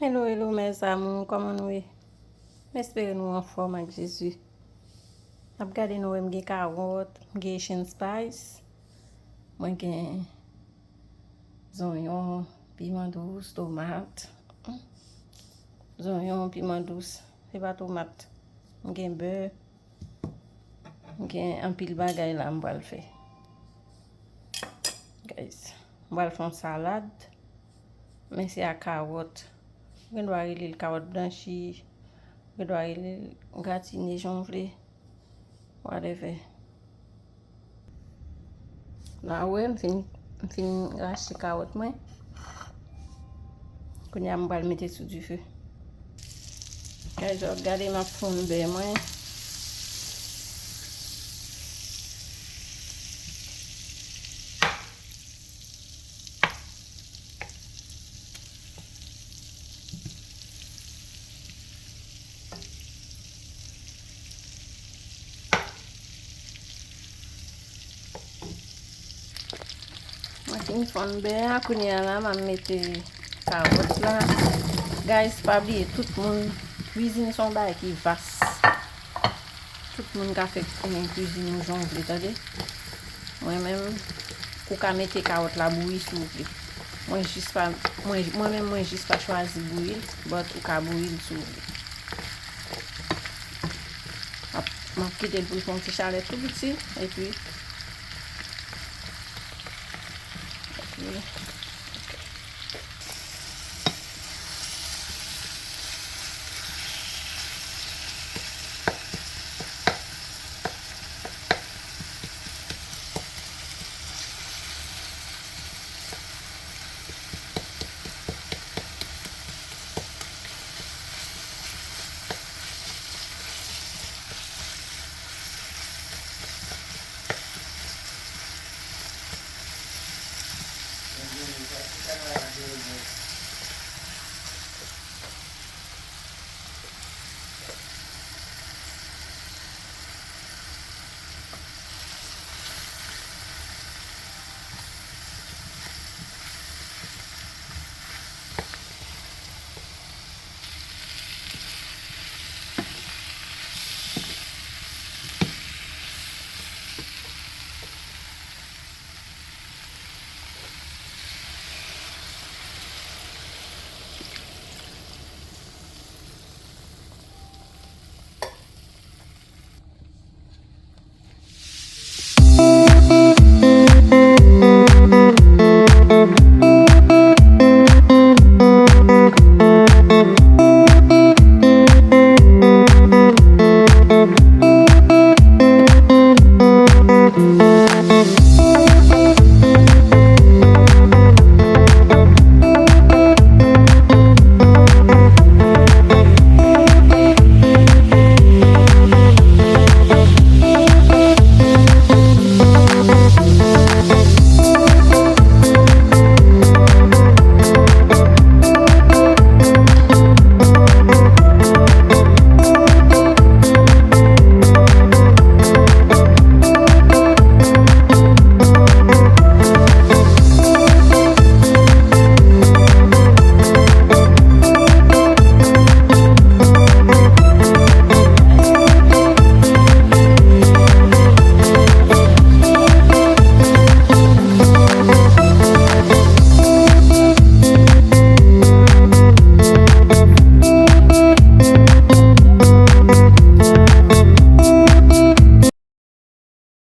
Hello, hello mes amours, comment nous est? J'espère nous en forme avec Jésus. Ap gade nou m gen carotte, gen Haitian Spice, mwen gen zonyon, piment douce, tomate. Zonyon, piment douce, c'est pas tomate. M gen beurre, m gen un pile bagay la m bral fè. Guys, m bral fè salade, men c'est à carotte. Gen do a rele l carotte blanchi, gen do a rele gratine jonvle, whatever. La wè, m fin rache carotte mwen. Kounya m bral mette sous du feu. Guys, regardez ma fond beurre mwen. Fin fond beurre, kounya la ma mette carotte la. Guys, pas oublier tout le monde cuisine son bail qui vaste. Tout le monde a fait une cuisine jongle, attendez. Moi-même, ou ka mette carotte la bouillir s'il vous plaît. Moi-même juste pas choisi bouillir, but ou ka bouillir s'il vous plaît. M'a quitter le pour un petit chalet tout petit et puis